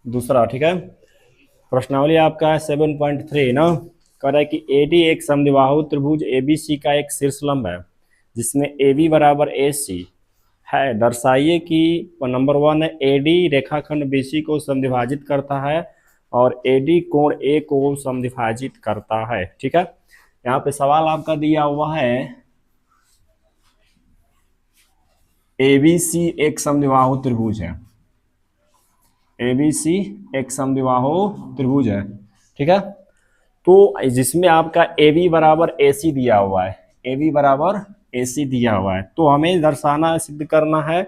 दूसरा, ठीक है। प्रश्नावली आपका है 7.3 ना। कह रहा है कि एडी एक समद्विबाहु त्रिभुज एबीसी का एक शीर्षलंब है जिसमें एबी बराबर ए सी है। दर्शाइए कि नंबर 1 है एडी रेखाखंड बीसी को समद्विभाजित करता है और एडी कोण ए को समद्विभाजित करता है, ठीक है। यहाँ पे सवाल आपका दिया हुआ है एबीसी एक समद्विबाहु त्रिभुज है, एबीसी एक समद्विबाहु त्रिभुज है, ठीक है। तो जिसमें आपका ए बी बराबर ए सी दिया हुआ है, ए बी बराबर ए सी दिया हुआ है, तो हमें दर्शाना सिद्ध करना है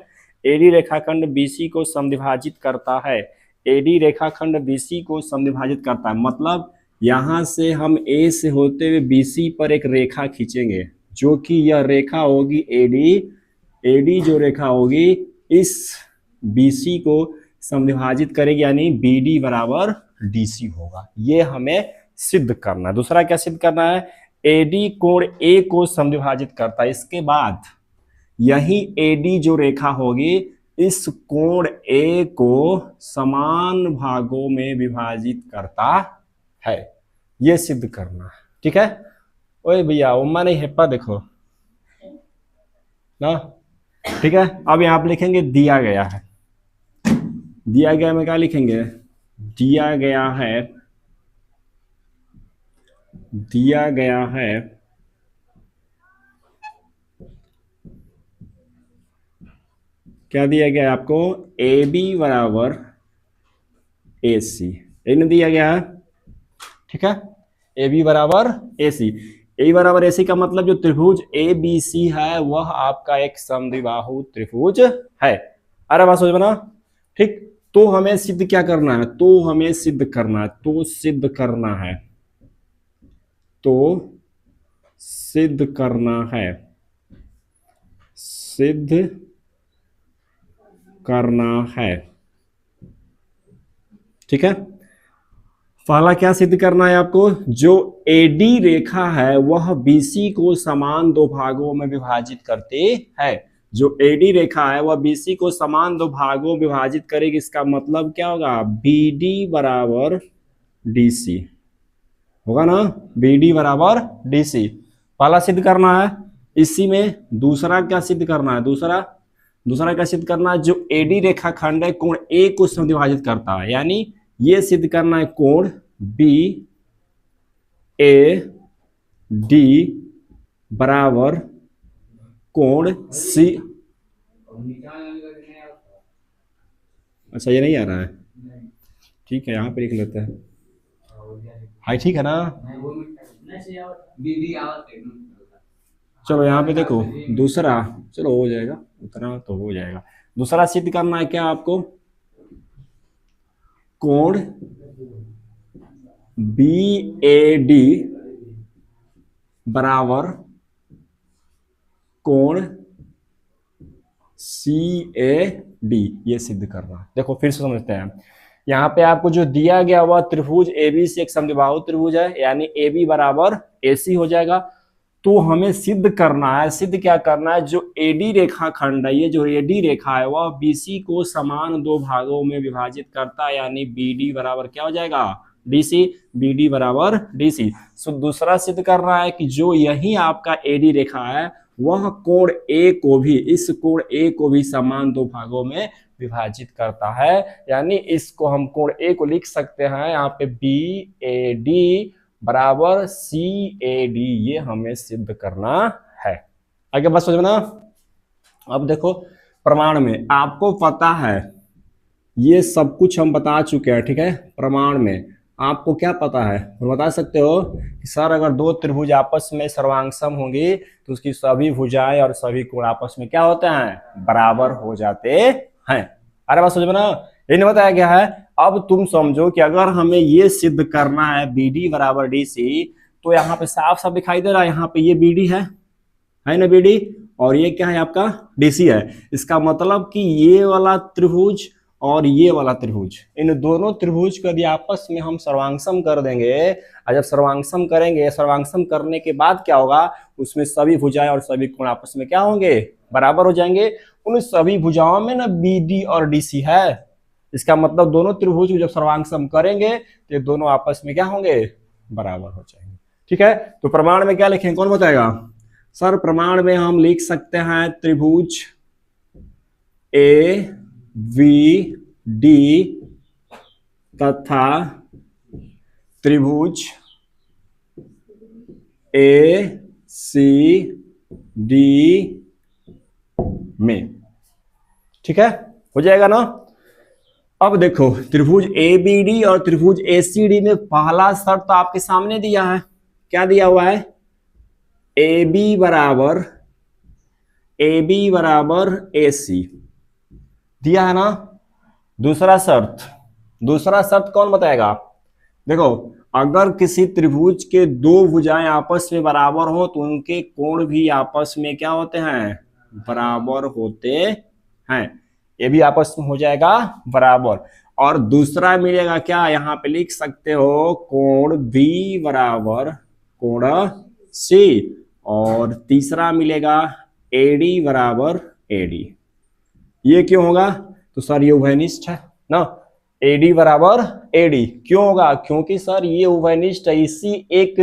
एडी रेखाखंड बीसी को समद्विभाजित करता है। एडी रेखाखंड बीसी को समद्विभाजित करता है मतलब यहां से हम ए से होते हुए बीसी पर एक रेखा खींचेंगे जो कि यह रेखा होगी एडी। एडी जो रेखा होगी इस बीसी को समद्विभाजित करेगी यानी बीडी बराबर डीसी होगा। ये हमें सिद्ध करना है। दूसरा क्या सिद्ध करना है, एडी कोण ए को समद्विभाजित करता है। इसके बाद यही एडी जो रेखा होगी इस कोण ए को समान भागों में विभाजित करता है, ये सिद्ध करना है, ठीक है। ओए भैया उम्मा नहीं हेप्पा देखो ना, ठीक है। अब यहां आप लिखेंगे दिया गया है, दिया गया में क्या लिखेंगे, दिया गया है, दिया गया है क्या दिया गया है आपको, ए बी बराबर ए सी, इन दिया गया है, ठीक है। ए बी बराबर ए सी, ए बराबर ए सी का मतलब जो त्रिभुज ए बी सी है वह आपका एक समद्विबाहु त्रिभुज है। अरे बात समझ बना, ठीक। तो हमें सिद्ध क्या करना है, तो हमें सिद्ध करना है, तो सिद्ध करना है, तो सिद्ध करना है, सिद्ध करना है, ठीक है। पहला क्या सिद्ध करना है आपको, जो एडी रेखा है वह बीसी को समान दो भागों में विभाजित करती है। जो एडी रेखा है वह बीसी को समान दो भागों में विभाजित करेगी। इसका मतलब क्या होगा, बीडी बराबर डीसी होगा ना, बीडी बराबर डीसी। पहला सिद्ध करना है। इसी में दूसरा क्या सिद्ध करना है, दूसरा क्या सिद्ध करना है, जो एडी रेखा खंड है कोण ए को समद्विभाजित करता है, यानी ये सिद्ध करना है कोण बी ए डी बराबर कोण सी। अच्छा ये नहीं आ रहा है, ठीक है, यहां पे लिख लेते हैं। हाई ठीक है ना, चलो यहाँ पे देखो दूसरा, चलो हो जाएगा, उतना तो हो जाएगा। दूसरा सिद्ध करना है क्या आपको, कोण बी ए डी बराबर कोण सी ए डी, ये सिद्ध करना है। देखो फिर से समझते हैं, यहाँ पे आपको जो दिया गया हुआ त्रिभुज एबी से एक समद्विबाहु त्रिभुज है, यानी ए बी बराबर ए सी हो जाएगा। तो हमें सिद्ध करना है, सिद्ध क्या करना है, जो एडी रेखा खंड है, ये जो एडी रेखा है वह बीसी को समान दो भागों में विभाजित करता है, यानी बीडी बराबर क्या हो जाएगा, डीसी, बीडी बराबर डीसी। सो दूसरा सिद्ध करना है कि जो यही आपका एडी रेखा है वह कोण ए को भी, इस कोण ए को भी समान दो भागों में विभाजित करता है, यानी इसको हम कोण ए को लिख सकते हैं यहाँ पे बी ए डी बराबर सी ए डी, ये हमें सिद्ध करना है। आगे बस समझना। अब देखो प्रमाण में आपको पता है, ये सब कुछ हम बता चुके हैं, ठीक है। प्रमाण में आपको क्या पता है, बता सकते हो कि सर अगर दो त्रिभुज आपस में सर्वांगसम होंगी तो उसकी सभी भुजाएं और सभी कोण आपस में क्या होते हैं, बराबर हो जाते हैं। अरे बात समझ ना, ये नहीं बताया गया है। अब तुम समझो कि अगर हमें ये सिद्ध करना है बीडी बराबर डीसी, तो यहाँ पे साफ साफ दिखाई दे रहा है, यहाँ पे ये बीडी है ना बीडी, और ये क्या है आपका डीसी है। इसका मतलब कि ये वाला त्रिभुज और ये वाला त्रिभुज, इन दोनों त्रिभुज को यदि आपस में हम सर्वांगसम कर देंगे, और जब सर्वांगसम करेंगे, सर्वांगसम करने के बाद क्या होगा, उसमें सभी भुजाएं और सभी कोण आपस में क्या होंगे, बराबर हो जाएंगे। उन सभी भुजाओं में ना बीडी और डीसी है, इसका मतलब दोनों त्रिभुज को जब सर्वांग सम करेंगे तो ये दोनों आपस में क्या होंगे, बराबर हो जाएंगे। ठीक है, तो प्रमाण में क्या लिखेंगे, कौन बताएगा? सर प्रमाण में हम लिख सकते हैं त्रिभुज ए वी डी तथा त्रिभुज ए सी डी में। ठीक है, हो जाएगा ना। अब देखो त्रिभुज ए बी डी और त्रिभुज ए सी डी में पहला शर्त तो आपके सामने दिया है, क्या दिया हुआ है? ए बी बराबर ए सी दिया है ना। दूसरा शर्त कौन बताएगा? देखो अगर किसी त्रिभुज के दो भुजाएं आपस में बराबर हो तो उनके कोण भी आपस में क्या होते हैं, बराबर होते हैं। ये भी आपस में हो जाएगा बराबर। और दूसरा मिलेगा क्या, यहां पे लिख सकते हो कोण बी बराबर कोण सी। और तीसरा मिलेगा एडी बराबर एडी। ये क्यों होगा? तो सर ये उभयनिष्ठ है ना, एडी बराबर एडी क्यों होगा? क्योंकि सर ये उभयनिष्ठ है, इसी एक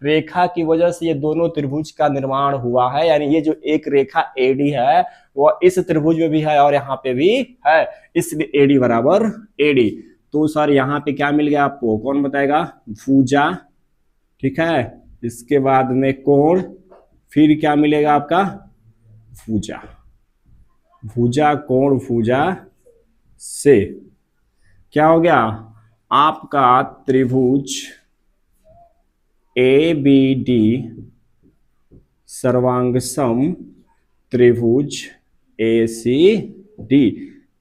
रेखा की वजह से ये दोनों त्रिभुज का निर्माण हुआ है। यानी ये जो एक रेखा एडी है वो इस त्रिभुज में भी है और यहाँ पे भी है, इसलिए एडी बराबर एडी। तो सर यहाँ पे क्या मिल गया आपको, कौन बताएगा? भुजा। ठीक है, इसके बाद में कोण, फिर क्या मिलेगा आपका? भुजा। भुजा कोण भुजा से क्या हो गया आपका त्रिभुज ए बी डी सर्वांगसम त्रिभुज ए सी डी।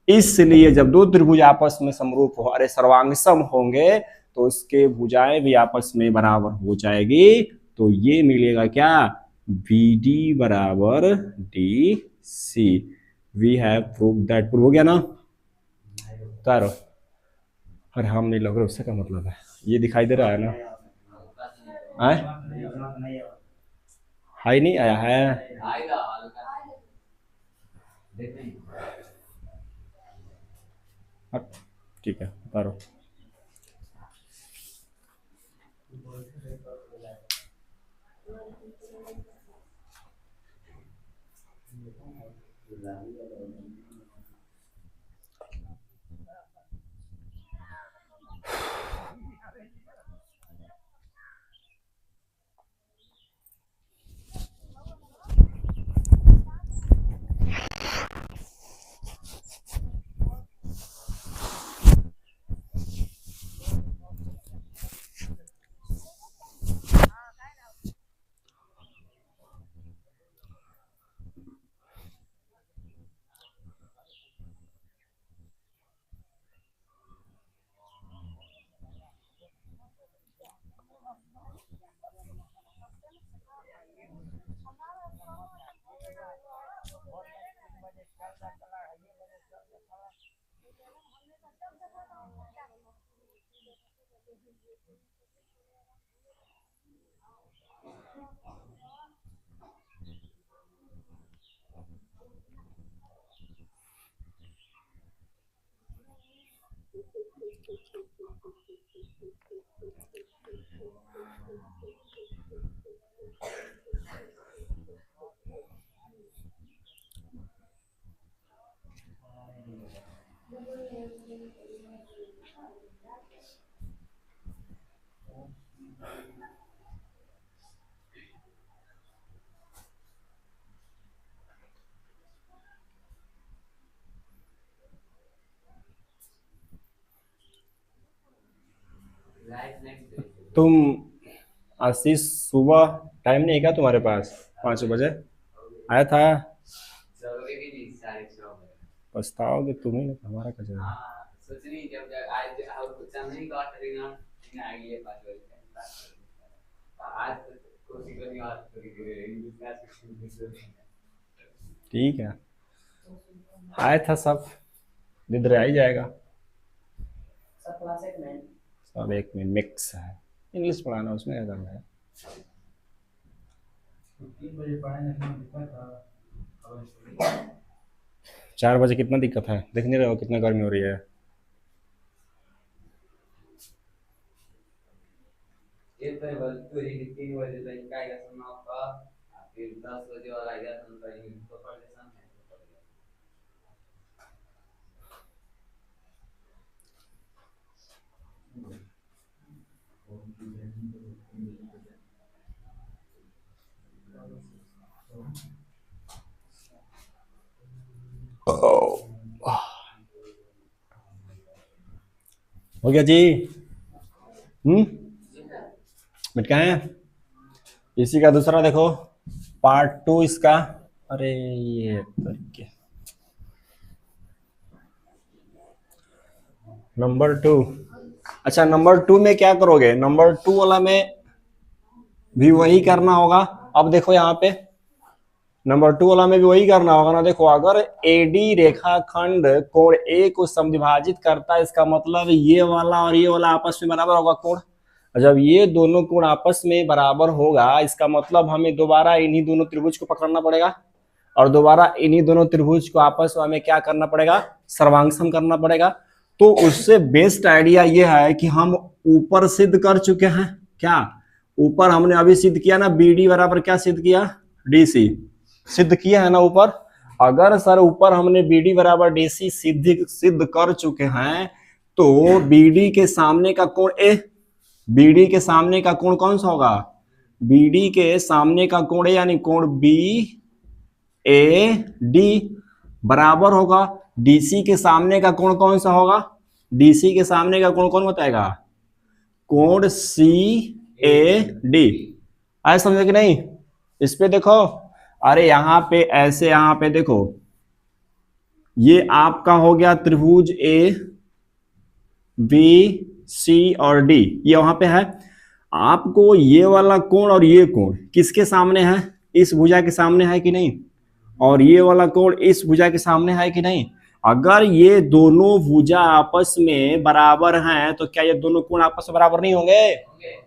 इसलिए जब दो त्रिभुज आपस में समरूप हो, अरे सर्वांगसम होंगे तो उसके भुजाएं भी आपस में बराबर हो जाएगी। तो ये मिलेगा क्या, बी डी बराबर D C. We have prove that. Prove हो गया ना? तारो अरे हम नहीं लग रहे, उससे क्या मतलब है? ये दिखाई दे रहा है ना? हाई नहीं आया है? ठीक है, तारो। तुम आशीष सुबह टाइम नहीं है क्या तुम्हारे पास? 5 बजे आया था। पछताओगे तुम ही, हमारा कचरा। ठीक है, आया था सब, निद्र आ ही जाएगा। सब एक में मिक्स है, इंग्लिश पढ़ाना उसमें क्या करना है। 4 बजे कितना दिक्कत है, देख नहीं रहे हो कितना गर्मी हो रही है। तो ही 3 बजे तक का आएगा सुनना आपका, फिर 10 बजे वाला आएगा सुनना ही तो परेशान है तो पड़ेगा। हो गया जी। मिट गए हैं। इसी का दूसरा देखो, पार्ट 2 इसका। अरे ये तरीके, नंबर 2। अच्छा, नंबर 2 में क्या करोगे? नंबर 2 वाला में भी वही करना होगा। अब देखो यहाँ पे नंबर 2 वाला में भी वही करना होगा ना। देखो, अगर एडी रेखाखंड कोण ए को समद्विभाजित करता है, इसका मतलब ये वाला और ये वाला आपस में बराबर होगा कोण। जब ये दोनों कोण आपस में बराबर होगा, इसका मतलब हमें दोबारा इन्हीं दोनों त्रिभुज को पकड़ना पड़ेगा और दोबारा इन्हीं दोनों त्रिभुज को आपस में हमें क्या करना पड़ेगा? सर्वांगसम करना पड़ेगा। तो उससे बेस्ट आइडिया ये है कि हम ऊपर सिद्ध कर चुके हैं। क्या ऊपर हमने अभी सिद्ध किया ना, बी डी बराबर क्या सिद्ध किया? डी सी सिद्ध किया है ना ऊपर। अगर सर ऊपर हमने बी डी बराबर डी सी सिद्ध कर चुके हैं, तो बी डी के सामने का कोण ए, बी डी के सामने का कोण कौन सा होगा? बी डी के सामने का कोण ए यानी कोण बी ए डी बराबर होगा डीसी के सामने का कोण कौन सा होगा? डीसी के सामने का कोण कौन बताएगा? कोण सी ए डी। आए समझे कि नहीं? इस पे देखो, अरे यहां पे ऐसे, यहां पे देखो, ये आपका हो गया त्रिभुज ए बी सी और डी, ये वहां पे है। आपको ये वाला कोण और ये कोण किसके सामने है? इस भुजा के सामने है कि नहीं? और ये वाला कोण इस भुजा के सामने है कि नहीं? अगर ये दोनों भुजा आपस में बराबर हैं, तो क्या ये दोनों कोण आपस में बराबर नहीं होंगे?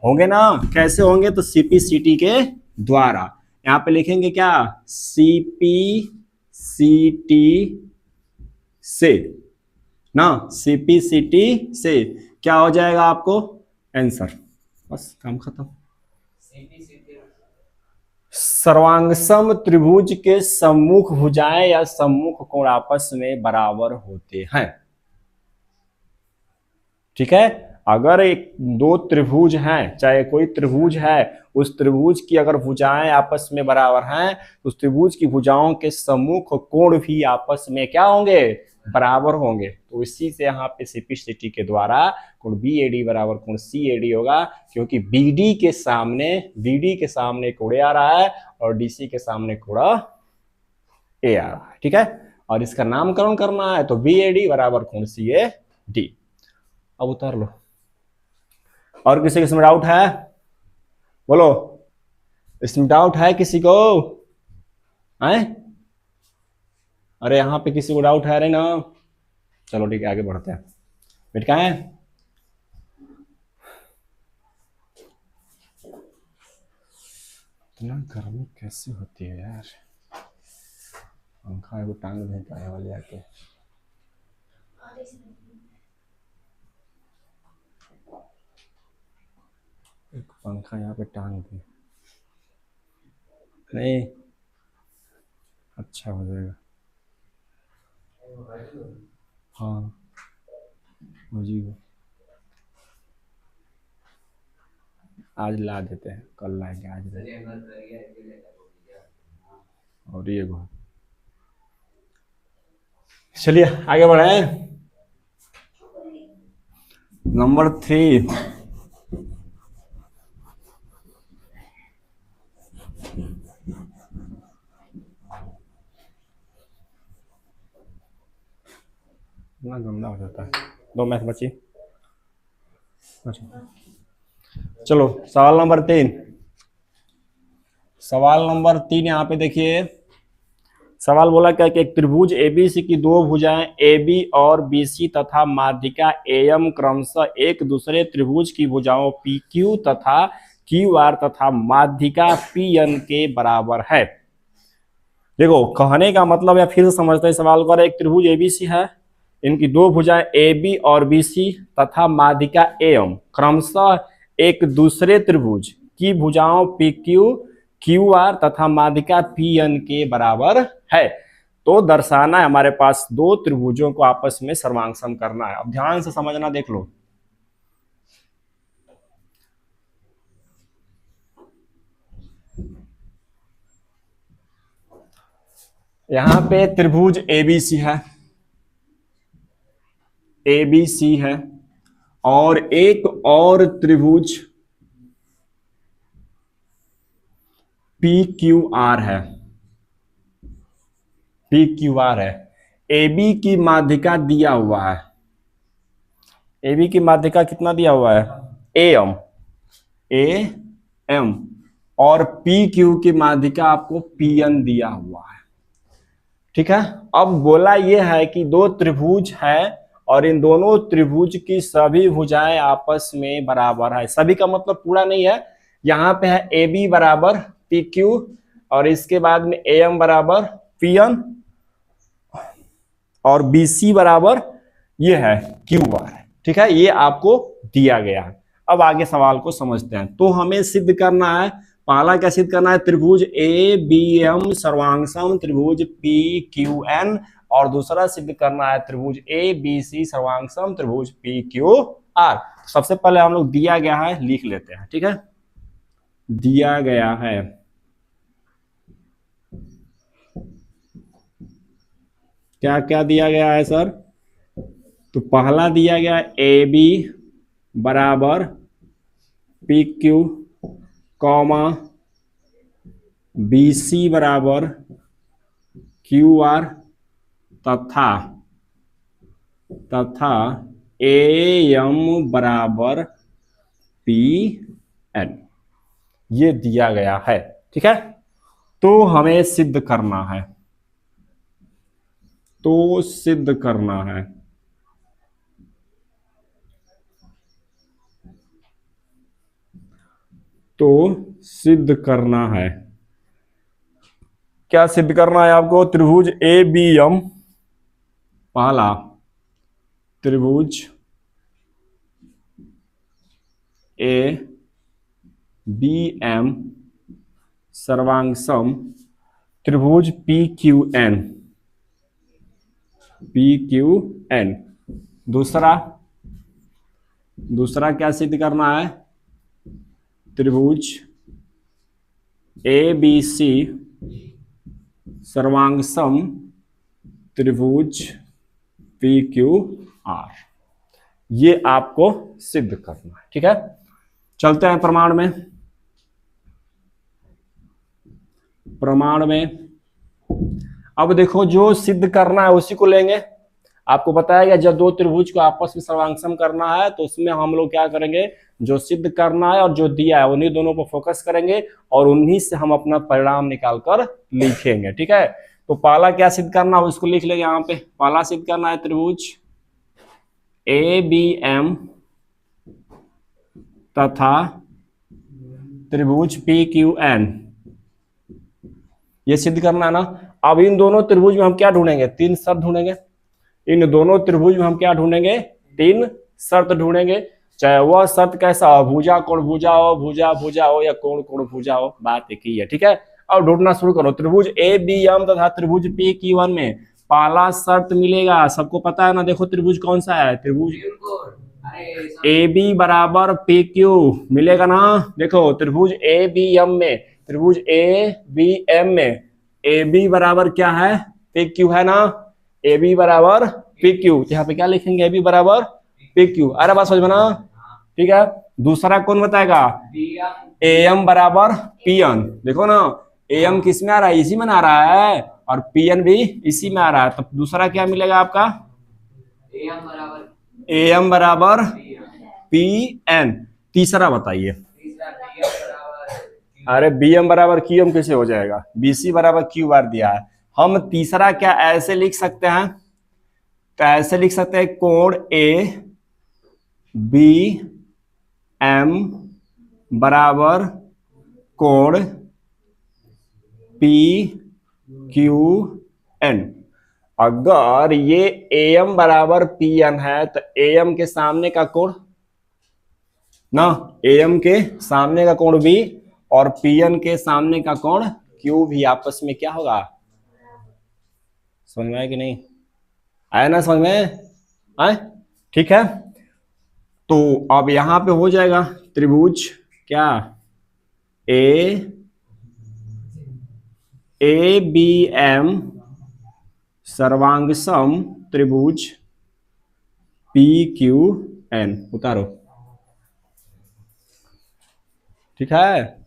होंगे ना। कैसे होंगे? तो सीपी सीटी के द्वारा। यहां पे लिखेंगे क्या? सीपी सीटी से ना, सीपी सीटी से क्या हो जाएगा आपको? आंसर। बस काम खत्म। सर्वांगसम त्रिभुज के सम्मुख भुजाएं या सम्मुख कोण आपस में बराबर होते हैं। ठीक है। अगर एक दो त्रिभुज हैं, चाहे कोई त्रिभुज है, उस त्रिभुज की अगर भुजाएं आपस में बराबर हैं, तो उस त्रिभुज की भुजाओं के सम्मुख कोण भी आपस में क्या होंगे? बराबर होंगे। तो इसी से यहाँ पे सीपीसीटी के द्वारा कोण बी ए डी बराबर कोण सी ए डी होगा, क्योंकि बीडी के सामने कोण ए आ रहा है और डीसी के सामने कोण ए आ रहा है। ठीक है। और इसका नामकरण करना है, तो बी ए डी बराबर कोण सी ए डी। अब उतार लो। और किसी किसी में डाउट है? बोलो, इसमें डाउट है किसी को? आए? अरे यहां पे किसी को डाउट है रे ना? चलो ठीक है, आगे बढ़ते हैं। बेट कहाँ है? इतना गर्मी कैसे होती है यार? पंखा को टांग नहीं पाए वाले आके। एक पंखा यहाँ पे टांग दे, नहीं अच्छा हो जाएगा। हाँ जी, आज ला देते हैं, कल लाएंगे, आज और ये बहुत। चलिए आगे बढ़े। नंबर 3, इतना गंदा हो जाता है। 2 मैथ बची। चलो सवाल नंबर 3। सवाल नंबर 3 यहाँ पे देखिए, सवाल बोला क्या कि एक त्रिभुज एबीसी की दो भुजाएं AB और BC तथा माध्यिका AM क्रमशः एक दूसरे त्रिभुज की भुजाओं PQ तथा QR तथा माध्यिका PN के बराबर है। देखो, कहने का मतलब है, फिर से समझते हैं सवाल को। एक त्रिभुज ABC है, इनकी दो भुजाएं AB और BC तथा माध्यिका AM क्रमशः एक दूसरे त्रिभुज की भुजाओं पी क्यू क्यू आर तथा माध्यिका पी एन के बराबर है। तो दर्शाना है, हमारे पास दो त्रिभुजों को आपस में सर्वांग करना है। अब ध्यान से समझना, देख लो। यहां पे त्रिभुज एबीसी है, एबीसी है, और एक और त्रिभुज पी क्यू आर है, पी क्यू आर है। AB की माध्यिका दिया हुआ है, AB की माध्यिका कितना दिया हुआ है, AM, AM, और PQ की माध्यिका आपको PN दिया हुआ है। ठीक है। अब बोला यह है कि दो त्रिभुज है और इन दोनों त्रिभुज की सभी भुजाएं आपस में बराबर है। सभी का मतलब पूरा नहीं है, यहां पे है AB बराबर PQ और इसके बाद में AM बराबर PN और BC बराबर ये है QR। ठीक है, ये आपको दिया गया है। अब आगे सवाल को समझते हैं। तो हमें सिद्ध करना है, पहला क्या सिद्ध करना है, त्रिभुज ABM सर्वांगसम त्रिभुज PQN, और दूसरा सिद्ध करना है त्रिभुज ABC सर्वांगसम त्रिभुज PQR। सबसे पहले हम लोग दिया गया है लिख लेते हैं। ठीक है, दिया गया है, क्या क्या दिया गया है सर? तो पहला दिया गया AB बराबर PQ कॉमा BC बराबर QR तथा AM बराबर PN, ये दिया गया है। ठीक है, तो हमें सिद्ध करना है, तो सिद्ध करना है, तो सिद्ध करना है। क्या सिद्ध करना है आपको? त्रिभुज ABM, पहला त्रिभुज ABM सर्वांगसम त्रिभुज PQN, PQN। दूसरा क्या सिद्ध करना है? त्रिभुज ABC सर्वांगसम त्रिभुज PQR, ये आपको सिद्ध करना है। ठीक है, चलते हैं प्रमाण में। प्रमाण में अब देखो, जो सिद्ध करना है उसी को लेंगे। आपको बताया गया जब दो त्रिभुज को आपस में सर्वांगसम करना है तो उसमें हम लोग क्या करेंगे, जो सिद्ध करना है और जो दिया है उन्हीं दोनों पर फोकस करेंगे और उन्हीं से हम अपना परिणाम निकाल कर लिखेंगे। ठीक है, तो पहला क्या सिद्ध करना है उसको लिख लेंगे। यहाँ पे पहला सिद्ध करना है त्रिभुज ABM तथा त्रिभुज PQN, ये सिद्ध करना है ना। अब इन दोनों त्रिभुज में हम क्या ढूंढेंगे? तीन शर्त ढूंढेंगे। इन दोनों त्रिभुज में हम क्या ढूंढेंगे? तीन शर्त ढूंढेंगे। चाहे वह शर्त कैसा हो, भुजा कोण भुजा हो, भुजा भुजा हो, या कोण कोण भुजा हो, बात एक ही है। ठीक है, अब ढूंढना शुरू करो। त्रिभुज ABM तथा त्रिभुज PQN में पहला शर्त मिलेगा, सबको पता है ना। देखो त्रिभुज कौन सा है, त्रिभुज AB बराबर PQ मिलेगा ना। देखो त्रिभुज ABM में, त्रिभुज ABM में AB बराबर क्या है? PQ है ना। AB बराबर PQ, यहाँ पे क्या लिखेंगे? AB बराबर PQ। अरे बात समझ में ना। ठीक है, दूसरा कौन बताएगा? AM बराबर PN। देखो ना, AM किस में आ रहा है? इसी में आ रहा है, और PN भी इसी में आ रहा है। तो दूसरा क्या मिलेगा आपका? AM बराबर PN। तीसरा बताइए। अरे BM बराबर QM कैसे हो जाएगा? BC बराबर QR दिया है। हम तीसरा क्या ऐसे लिख सकते हैं? तो ऐसे लिख सकते हैं, कोण ABM बराबर कोण PQN। अगर ये AM बराबर PN है तो AM के सामने का कोण ना, AM के सामने का कोण B और PN के सामने का कोण Q भी आपस में क्या होगा, समझ में आया कि नहीं, आया ना समझ में आए, ठीक है। तो अब यहां पे हो जाएगा त्रिभुज क्या, ABM सर्वांग सम त्रिभुज PQN, उतारो, ठीक है।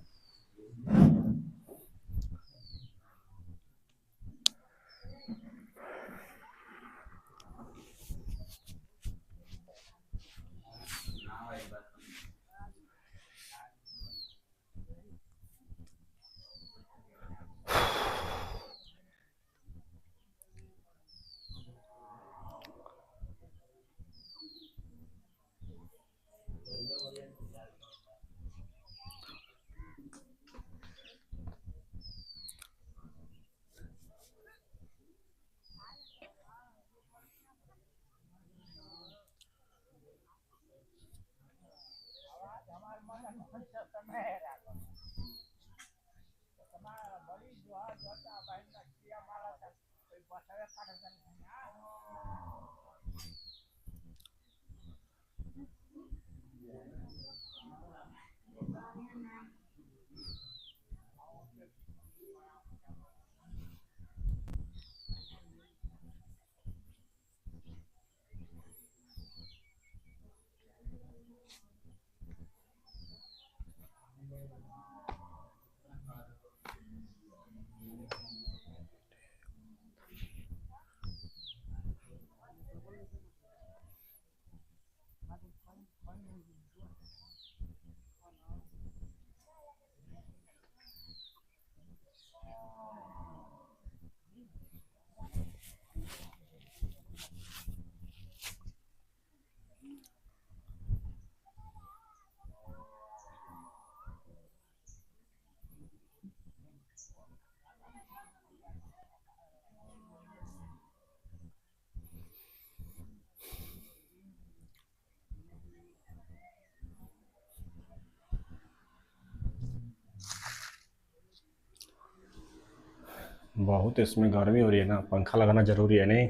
बहुत इसमें गर्मी हो रही है ना, पंखा लगाना जरूरी है नहीं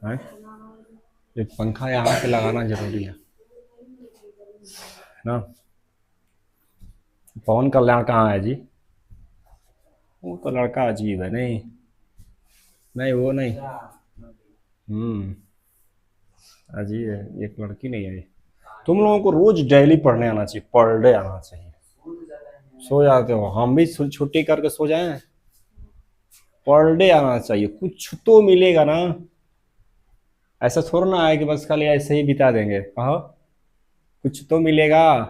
है? एक पंखा यहाँ पे लगाना जरूरी है ना। पवन कल्याण कहाँ है जी, वो तो लड़का अजीब है नहीं, नहीं वो नहीं, अजीब है, एक लड़की नहीं है। तुम लोगों को रोज डेली पढ़ने आना चाहिए, पर डे आना चाहिए। सो जाते हो, हम भी छुट्टी करके सो जाएं, पर डे आना चाहिए, कुछ तो मिलेगा ना। ऐसा थोड़ा ना है कि बस खाली ऐसे ही बिता देंगे, कहो कुछ तो मिलेगा,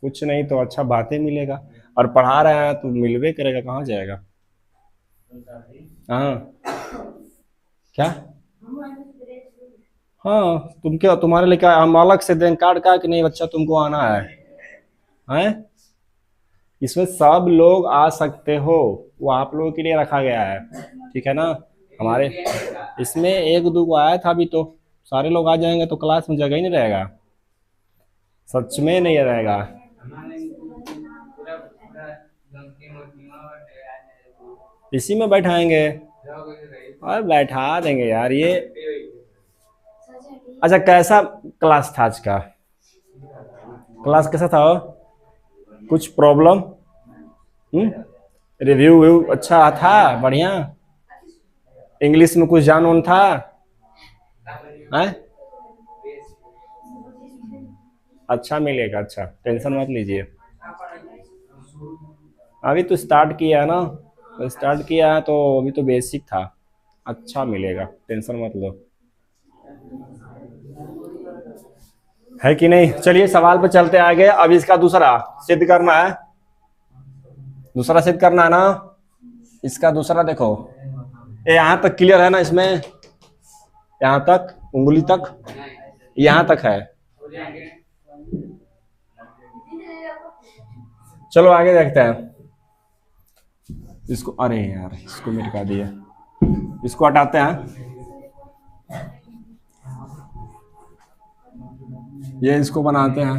कुछ नहीं तो अच्छा बातें मिलेगा, और पढ़ा रहे हैं तो मिलवे करेगा, कहाँ जाएगा। हाँ क्या, हाँ तुम क्या, तुम्हारे लिए क्या हम अलग से दें कार्ड का कि नहीं, बच्चा तुमको आना है हैं? इसमें सब लोग आ सकते हो, वो आप लोगों के लिए रखा गया है, ठीक है ना। हमारे इसमें एक दो को आया था अभी, तो सारे लोग आ जाएंगे तो क्लास में जगह ही नहीं रहेगा, सच में नहीं रहेगा। इसी में बैठाएंगे और बैठा देंगे यार ये। अच्छा कैसा क्लास था आज का, क्लास कैसा था, कुछ प्रॉब्लम, रिव्यू व्यू अच्छा था, बढ़िया, इंग्लिश में कुछ जान उन था है? अच्छा मिलेगा, अच्छा टेंशन मत लीजिए, अभी तो स्टार्ट किया है ना, स्टार्ट किया है तो अभी तो बेसिक था, अच्छा मिलेगा, टेंशन मत लो, है कि नहीं। चलिए सवाल पे चलते आगे, अब इसका दूसरा सिद्ध करना है, दूसरा सिद्ध करना है ना, इसका दूसरा देखो, ये यहां तक क्लियर है ना, इसमें यहां तक उंगली तक, यहां तक है, चलो आगे देखते हैं इसको, अरे यार इसको मिटा दिया, इसको हटाते हैं, ये इसको बनाते हैं,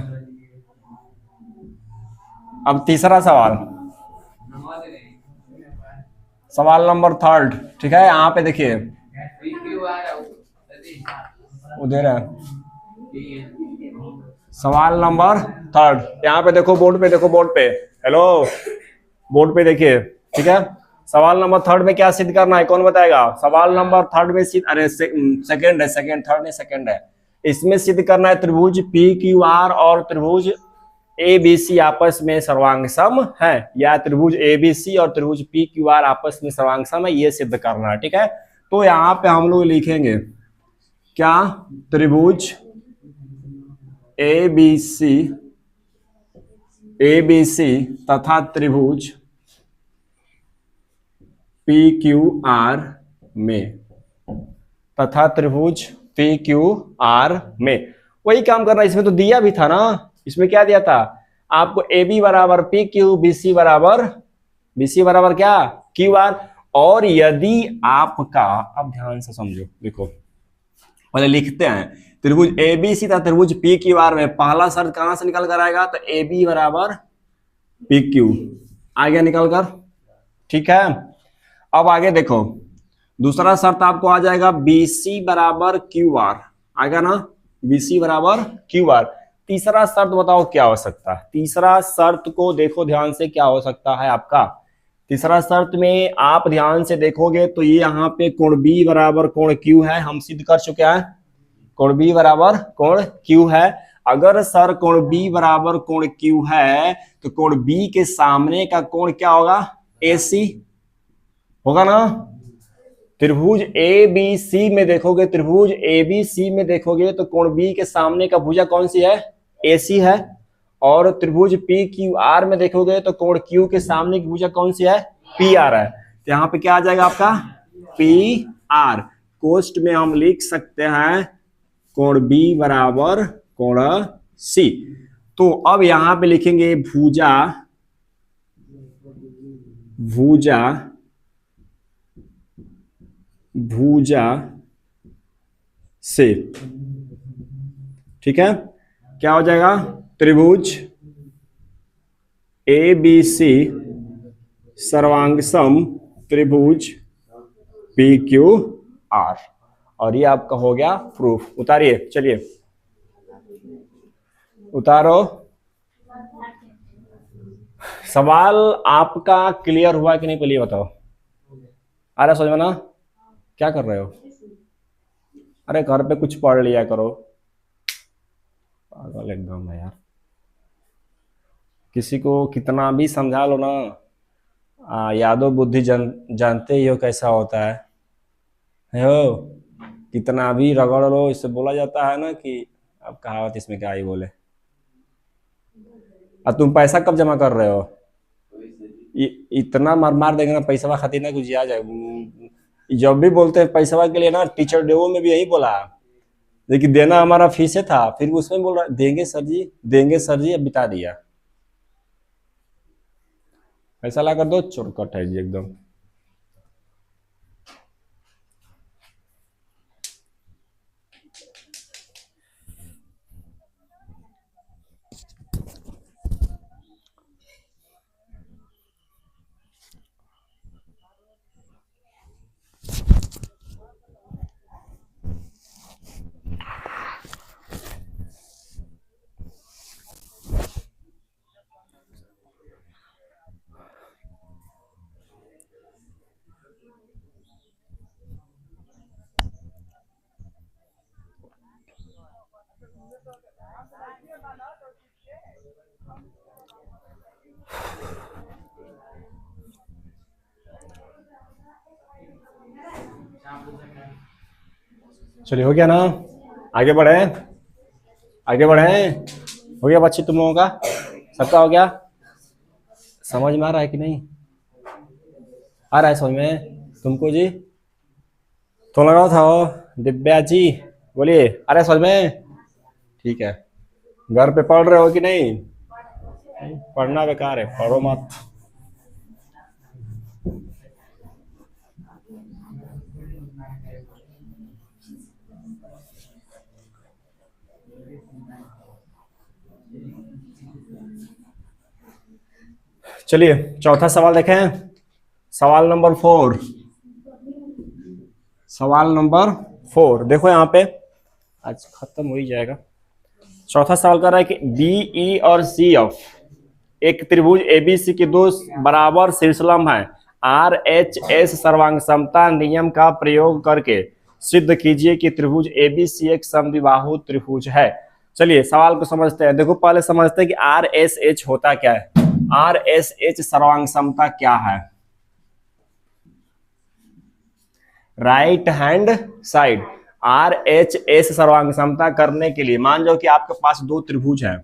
अब तीसरा सवाल, नंबर नहीं सवाल नंबर 3, ठीक है। यहाँ पे देखिए पी क्यू आर यदि उधर है सवाल नंबर 3, यहाँ पे देखो बोर्ड पे, देखो बोर्ड पे, हेलो बोर्ड पे देखिए, ठीक है। सवाल नंबर 3 में क्या सिद्ध करना है, कौन बताएगा? सवाल नंबर 3 में सिद्ध, अरे सेकंड है, सेकंड, थर्ड नहीं सेकंड है। इसमें सिद्ध करना है त्रिभुज पी क्यू आर और त्रिभुज ए बी सी आपस में सर्वांग सम है, या त्रिभुज ए बी सी और त्रिभुज पी क्यू आर आपस में सर्वांग सम है, ये सिद्ध करना है, ठीक है। तो यहाँ पे हम लोग लिखेंगे क्या, त्रिभुज ए बी सी तथा त्रिभुज पी क्यू आर में, तथा त्रिभुज पी क्यू आर में वही काम करना। इसमें तो दिया भी था ना, इसमें क्या दिया था आपको, ए बी बराबर पी क्यू, बी सी बराबर क्या, क्यू आर। और यदि आपका, अब ध्यान से समझो, देखो पहले लिखते हैं, त्रिभुज ए बी सी तथा त्रिभुज पी क्यू आर में पहला शर्त कहां से निकल कर आएगा, तो ए बी बराबर पी क्यू आ गया निकल कर, ठीक है। अब आगे देखो, दूसरा शर्त आपको आ जाएगा बी सी बराबर क्यू आर, आएगा ना, बी सी बराबर क्यू आर। तीसरा शर्त बताओ क्या हो सकता है, तीसरा शर्त को देखो ध्यान से, क्या हो सकता है आपका तीसरा शर्त में, आप ध्यान से देखोगे तो ये यहाँ पे कोण बी बराबर कोण क्यू है, हम सिद्ध कर चुके हैं, कोण बी बराबर कोण क्यू है। अगर सर कोण बी बराबर कोण क्यू है तो कोण बी के सामने का कोण क्या होगा, ए सी होगा ना। त्रिभुज ए बी सी में देखोगे, त्रिभुज ए बी सी में देखोगे तो कोण बी के सामने का भुजा कौन सी है, ए सी है। और त्रिभुज पी क्यू आर में देखोगे तो कोण क्यू के सामने की भुजा कौन सी है, पी आर है। तो यहाँ पे क्या आ जाएगा आपका, पी आर। कोष्ट में हम लिख सकते हैं कोण बी बराबर कोण सी। तो अब यहां पे लिखेंगे भुजा से, ठीक है। क्या हो जाएगा, त्रिभुज ए बी सी सर्वांग सम त्रिभुज पी क्यू आर। और ये आपका हो गया प्रूफ। उतारिए, चलिए उतारो। सवाल आपका क्लियर हुआ कि नहीं, पहले बताओ। अरे समझ में ना, क्या कर रहे हो, अरे घर पे कुछ पढ़ लिया करो, पागल एकदम है यार। किसी को कितना भी समझा लो ना, यादो बुद्धि जानते ही हो कैसा होता है हो, कितना भी रगड़ लो, इससे बोला जाता है ना कि अब कहावत इसमें क्या ही बोले। अब तुम पैसा कब जमा कर रहे हो, इतना मार मार देंगे ना पैसा खातिर ना, कुछ आ जाए। जब भी बोलते हैं पैसा के लिए ना, टीचर डेवो में भी यही बोला, लेकिन देना हमारा फीस था, फिर उसमें बोल रहा देंगे सर जी, अब बिता दिया। पैसा ला कर दो, चोरकट है जी एकदम। चलिए हो गया ना, आगे बढ़े, हो गया बच्चे तुम लोगों का, सबका हो गया। समझ में आ रहा है कि नहीं, आ रहा है समझ में तुमको जी? तो लगाओ था दिव्या जी, बोलिए, आ रहा है समझ में? ठीक है, घर पे पढ़ रहे हो कि नहीं? पढ़ना बेकार है, पढ़ो मत। चलिए चौथा सवाल देखें। सवाल नंबर 4। सवाल नंबर 4 देखो यहाँ पे, आज खत्म हो ही जाएगा। चौथा सवाल कर रहा है कि बी ई और सी एफ एक त्रिभुज एबीसी के दो बराबर शीर्षलंब हैं। आर एच एस सर्वांग समता नियम का प्रयोग करके सिद्ध कीजिए कि त्रिभुज एबीसी एक समद्विबाहु त्रिभुज है। चलिए सवाल को समझते हैं। देखो पहले समझते हैं कि आर एस एच होता क्या है। आर एस एच सर्वांग समता क्या है। Right hand side. R H S सर्वांग समता करने के लिए मान लो कि आपके पास दो त्रिभुज है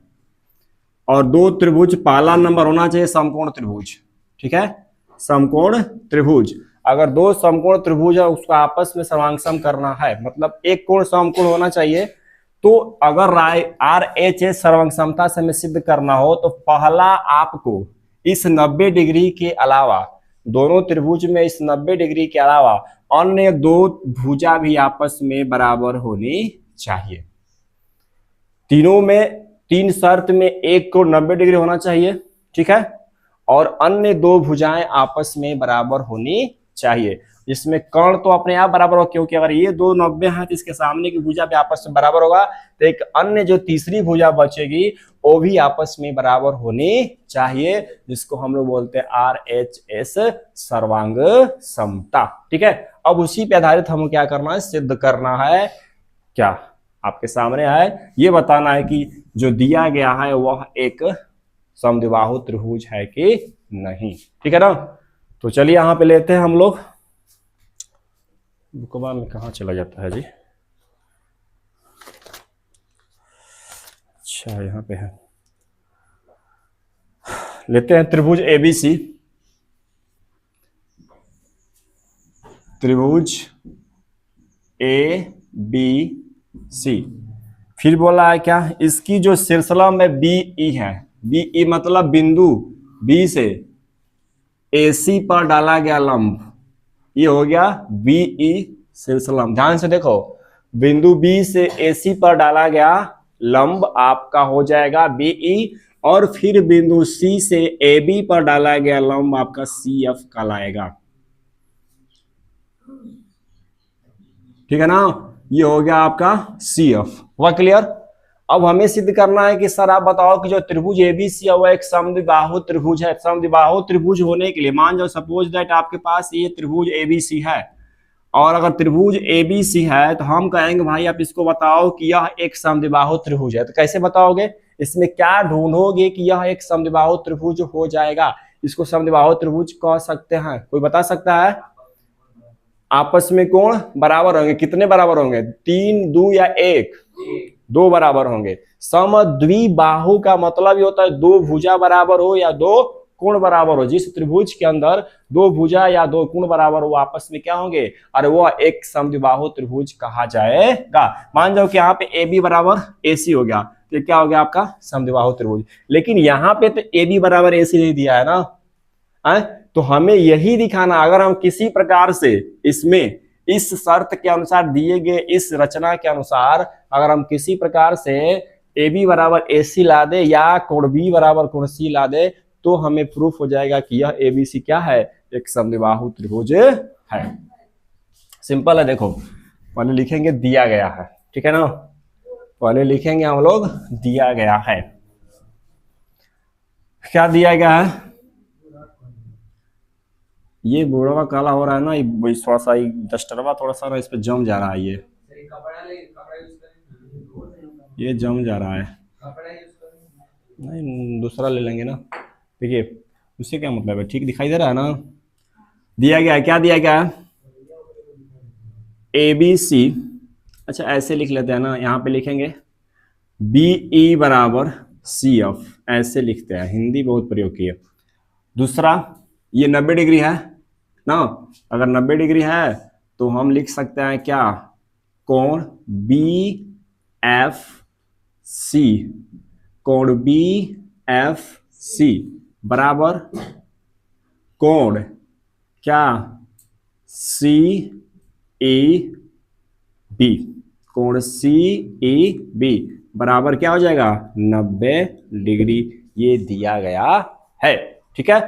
और दो त्रिभुज, पहला नंबर होना चाहिए समकोण त्रिभुज। ठीक है, समकोण त्रिभुज। अगर दो समकोण त्रिभुज है उसका आपस में सर्वांग सम करना है, मतलब एक कोण समकोण होना चाहिए। तो अगर आर एच एस सर्वांग समता से हमें सिद्ध करना हो तो पहला आपको इस 90 डिग्री के अलावा, दोनों त्रिभुज में इस 90 डिग्री के अलावा अन्य दो भुजा भी आपस में बराबर होनी चाहिए। तीनों में, तीन शर्त में एक को 90 डिग्री होना चाहिए। ठीक है, और अन्य दो भुजाएं आपस में बराबर होनी चाहिए। जिसमें कर्ण तो अपने आप बराबर हो, क्योंकि अगर ये दो 90 हैं तो इसके सामने की भुजा भी आपस में बराबर होगा। तो एक अन्य जो तीसरी भुजा बचेगी वो भी आपस में बराबर होनी चाहिए, जिसको हम लोग बोलते हैं आर एच एस सर्वांग समता। ठीक है, अब उसी पे आधारित हमें क्या करना है, सिद्ध करना है। क्या आपके सामने है, ये बताना है कि जो दिया गया है वह एक समद्विबाहु त्रिभुज है कि नहीं। ठीक है ना, तो चलिए यहां पे लेते हैं हम लोग। बुकवा में कहाँ चला जाता है जी। अच्छा यहाँ पे है, लेते हैं त्रिभुज एबीसी। त्रिभुज ए बी सी, फिर बोला है क्या, इसकी जो शीर्षलंब है बी ई है। बी ई मतलब बिंदु बी से एसी पर डाला गया लंब, ये हो गया बी ई शीर्षलंब। ध्यान से देखो, बिंदु बी से एसी पर डाला गया लंब आपका हो जाएगा बी ई, और फिर बिंदु सी से ए बी पर डाला गया लंब आपका सी एफ कहलाएगा। ठीक है ना, ये हो गया आपका सी एफ। हुआ क्लियर। अब हमें सिद्ध करना है कि सर आप बताओ कि जो त्रिभुज एबीसी है वो एक समद्विबाहु त्रिभुज है। समद्विबाहु त्रिभुज होने के लिए मान जाओ सपोज दैट आपके पास ये त्रिभुज एबीसी है, और अगर त्रिभुज एबीसी है तो हम कहेंगे भाई आप इसको बताओ कि यह एक समद्विबाहु त्रिभुज है। तो कैसे बताओगे, इसमें क्या ढूंढोगे कि यह एक समद्विबाहु त्रिभुज हो जाएगा। इसको समद्विबाहु त्रिभुज कह सकते हैं, कोई बता सकता है। आपस में कोण बराबर होंगे, कितने बराबर होंगे, 3, 2 या 1, 2 बराबर होंगे। समद्विबाहु का मतलब ये होता है दो भुजा बराबर हो या दो कोण बराबर हो। जिस त्रिभुज के अंदर दो भुजा या दो कोण बराबर हो आपस में क्या होंगे, अरे वो एक समद्विबाहु त्रिभुज कहा जाएगा। मान जाओ कि यहाँ पे ए बी बराबर ए सी हो गया, तो क्या हो गया आपका समद्विबाहु त्रिभुज। लेकिन यहाँ पे तो ए बी बराबर ए सी नहीं दिया है ना, तो हमें यही दिखाना, अगर हम किसी प्रकार से इसमें इस शर्त के अनुसार दिए गए इस रचना के अनुसार अगर हम किसी प्रकार से ए बी बराबर ए सी ला दे या कोण बी बराबर कोण सी ला दे, तो हमें प्रूफ हो जाएगा कि यह एबीसी क्या है, एक समद्विबाहु त्रिभुज है। सिंपल है। देखो पहले लिखेंगे दिया गया है, ठीक है ना, पहले लिखेंगे हम लोग दिया गया है। क्या दिया गया है, ये बुढ़वा काला हो रहा है ना, ये थोड़ा सा डस्टरवा थोड़ा सा ना इस पे जम जा रहा है, ये जम जा रहा है। नहीं दूसरा ले लेंगे ना। देखिए उससे क्या मतलब है, ठीक दिखाई दे रहा है ना। दिया गया है, क्या दिया गया है, ए बी सी। अच्छा ऐसे लिख लेते हैं ना, यहाँ पे लिखेंगे बी ई बराबर सी एफ, ऐसे लिखते हैं, हिंदी बहुत प्रयोग की है। दूसरा ये 90 डिग्री है ना, अगर 90 डिग्री है तो हम लिख सकते हैं क्या, कोण बी एफ सी, कोण बी एफ सी बराबर कोण क्या सी ई बी, कोण सी ई बी बराबर क्या हो जाएगा 90 डिग्री। ये दिया गया है। ठीक है,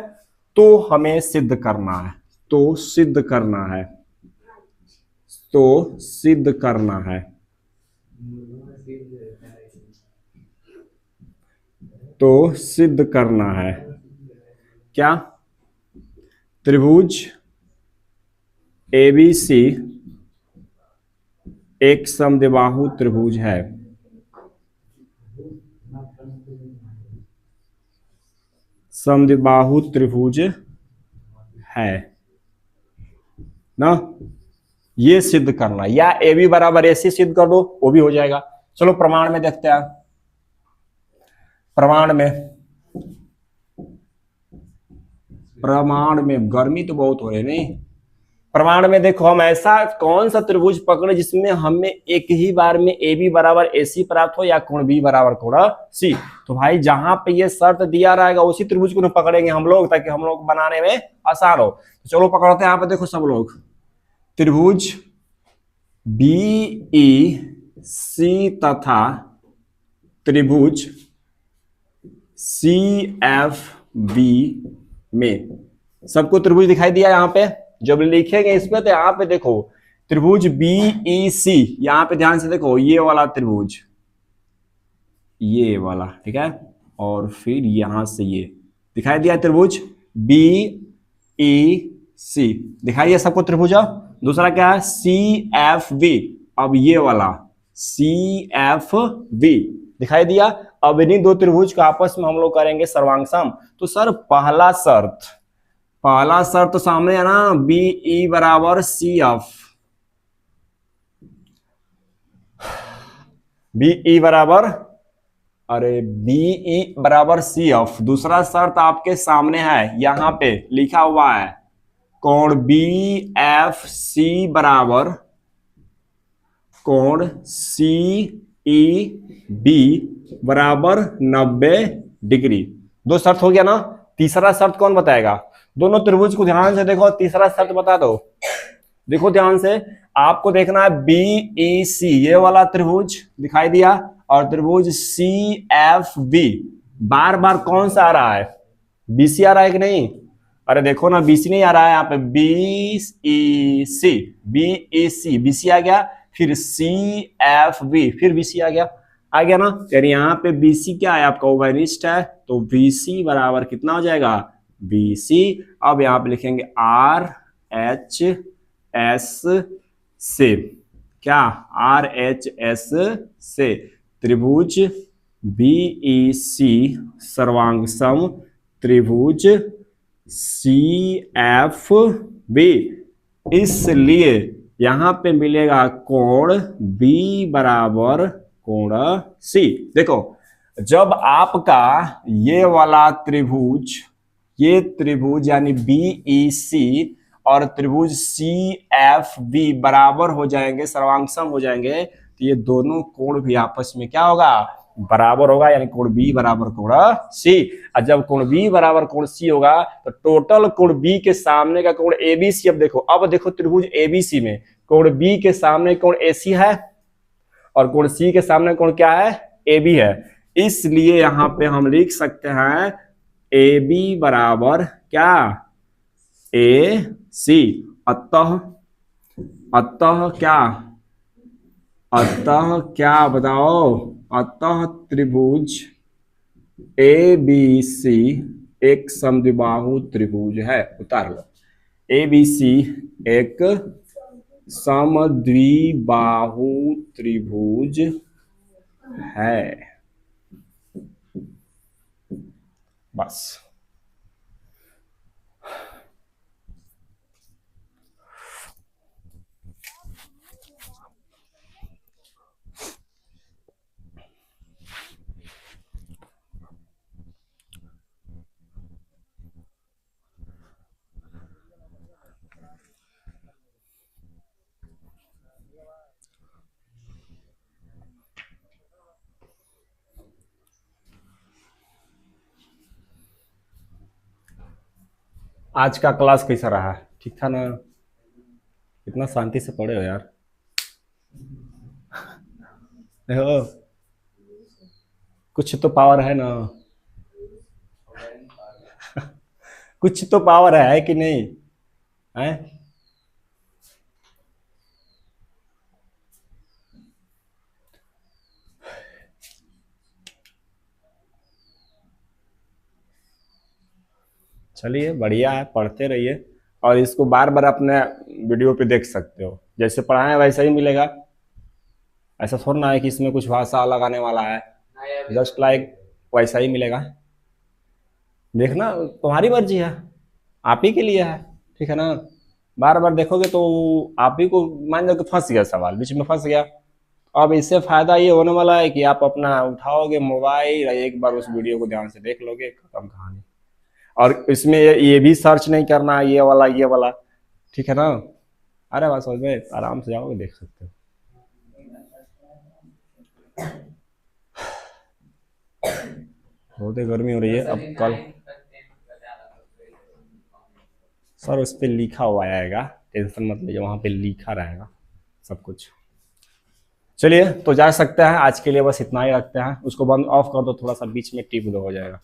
तो हमें सिद्ध करना है, तो सिद्ध करना है, तो सिद्ध करना है, तो सिद्ध करना है क्या? त्रिभुज एबीसी एक समद्विबाहु त्रिभुज है। समद्विबाहु त्रिभुज है ना, ये सिद्ध करना, या ए बी बराबर ए सी सिद्ध कर दो, वो भी हो जाएगा। चलो प्रमाण में देखते हैं। प्रमाण में गर्मी तो बहुत हो रही है नहीं। प्रमाण में देखो, हम ऐसा कौन सा त्रिभुज पकड़े जिसमें हमें एक ही बार में ए बी बराबर ए सी प्राप्त हो या कोण बी बराबर कोण सी। तो भाई जहां पे ये शर्त दिया रहेगा उसी त्रिभुज को पकड़ेंगे हम लोग, ताकि हम लोग बनाने में आसान हो। तो चलो पकड़ते हैं। यहाँ पे देखो सब लोग, त्रिभुज बी ई सी तथा त्रिभुज सी एफ बी में सबको त्रिभुज दिखाई दिया। यहाँ पे जब लिखेंगे इसमें तो यहाँ पे देखो त्रिभुज बी ई सी, यहाँ पे ध्यान से देखो ये वाला त्रिभुज, ये वाला, ठीक है, और फिर यहां से ये दिखाई दिया त्रिभुज बी ई सी, दिखाई दिया सबको त्रिभुज। दूसरा क्या है? सी एफ बी, अब ये वाला सी एफ बी दिखाई दिया। अब इन्हीं दो त्रिभुज का आपस में हम लोग करेंगे सर्वांग। तो सर पहला शर्त तो सामने है ना, बी ई बराबर सी एफ, बी ई बराबर, अरे बी ई बराबर सी एफ। दूसरा शर्त आपके सामने है, यहां पे लिखा हुआ है कोण बी एफ सी बराबर कोण सी ई बी बराबर 90 डिग्री। दो शर्त हो गया ना। तीसरा शर्त कौन बताएगा? दोनों त्रिभुज को ध्यान से देखो, तीसरा शर्त बता दो। देखो ध्यान से, आपको देखना है बी ई सी, ये वाला त्रिभुज दिखाई दिया, और त्रिभुज सी एफ बी, बार बार कौन सा आ रहा है? बीसी आ रहा है कि नहीं? अरे देखो ना, बीसी नहीं आ रहा है यहाँ पे, बी ई सी, बी ई सी, बीसी आ गया, फिर सी एफ बी, फिर बीसी आ गया ना। यानी यहाँ पे बीसी क्या है आपका? ओवरिस्ट है, तो बीसी बराबर कितना हो जाएगा? बीसी। अब यहाँ पे लिखेंगे आर एच एस से, क्या? आर एच एस से त्रिभुज बी ई सी सर्वांग सम त्रिभुज सी एफ बी, इसलिए यहां पे मिलेगा कोण बी बराबर कोण सी। देखो जब आपका ये वाला त्रिभुज, ये त्रिभुज यानी बी ई सी और त्रिभुज सी एफ बी बराबर हो जाएंगे, सर्वांग हो जाएंगे, तो ये दोनों कोण भी आपस में क्या होगा? बराबर होगा, यानी कोण बी बराबर कोण सी। और जब कोण बी बराबर कोण सी होगा तो टोटल कोण बी के सामने का कोण ए बी सी। अब देखो त्रिभुज ए बी सी में कोण बी के सामने कोण ए सी है और कोण सी के सामने कोण क्या है? ए बी है। इसलिए यहां पे हम लिख सकते हैं ए बी बराबर क्या? ए सी। अतः क्या बताओ? अतः त्रिभुज ए बी सी एक समद्विबाहु त्रिभुज है। उतार लो, ए बी सी एक समद्विबाहु त्रिभुज है, बस। आज का क्लास कैसा रहा? ठीक था ना? इतना शांति से पढ़े हो यार। देखो कुछ तो पावर है ना। कुछ तो पावर है कि नहीं है? चलिए बढ़िया है, पढ़ते रहिए और इसको बार बार अपने वीडियो पे देख सकते हो, जैसे पढ़ाएं वैसा ही मिलेगा। ऐसा थोड़ा ना है कि इसमें कुछ भाषा अलग आने वाला है, हाँ यार, जस्ट लाइक वैसा ही मिलेगा। देखना तुम्हारी मर्जी है, आप ही के लिए है, ठीक है ना। बार बार देखोगे तो आप ही को मान लो कि फंस गया, सवाल बीच में फंस गया। अब इससे फायदा ये होने वाला है कि आप अपना उठाओगे मोबाइल, एक बार उस वीडियो को ध्यान से देख लोगे, खत्म कहानी। और इसमें ये भी सर्च नहीं करना ये वाला, ठीक है ना। अरे बस समझ में आराम से जाओगे, देख सकते हो। बहुत ही गर्मी हो रही है। अब कल सर उस पर लिखा हुआ आएगा, टेंशन मत लीजिए, वहाँ पे लिखा रहेगा सब कुछ। चलिए तो जा सकते हैं, आज के लिए बस इतना ही रखते हैं। उसको बंद ऑफ कर दो, थोड़ा सा बीच में टिप दो, हो जाएगा।